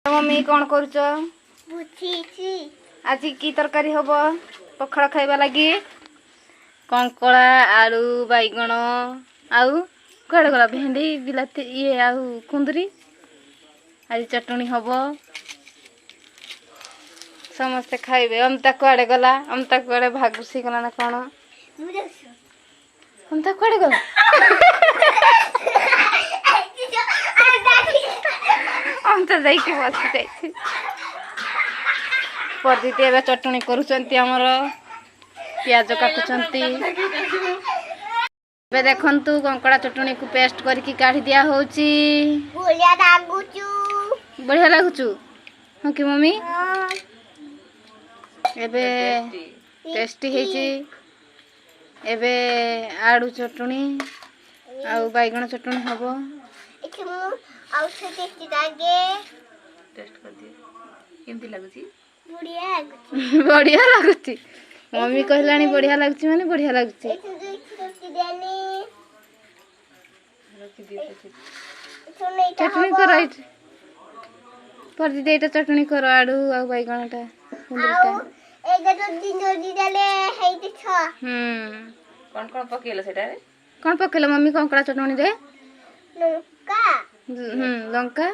Mummy कौन करुच आज की तरकारी हम पखाड़ खाइबा लगी कंकड़ा आलू बैगण आउ कड़े गला भेंडी बिलाती ये आउ कुंदरी आज चटनी हम समस्ते खाइबे। अमता कुआड़े गला अमता कुआड़े भागुसी गला ना कौन अमता कुआड़े गला अमता जाइके बसी जाइछि परदीदी एबे चटनी करूचंती हमर प्याज काटुचंती बे देखंतु कंकड़ा चटनी को पेस्ट करके काढ़ी दिया होची बढ़िया लागुचु हां कि मम्मी एबे टेस्टी हेची एबे आड़ू चटनी आउ बैगण चटनी हबो आउ से टेस्टी लागे टेस्ट कर दिए केमती लागुची बढ़िया लागुची मम्मी कहलानी बढ़िया लागुची माने बढ़िया लागुची चटनी कर राइट पर दीदी एटा चटनी कर आड़ू आ बैगणटा कुंदरीटा एगा तो दिन जोडी डाले हेइते छ कोन पकेलो सेटा रे कोन पकेलो मम्मी कंकड़ा चटनी रे लंका लंका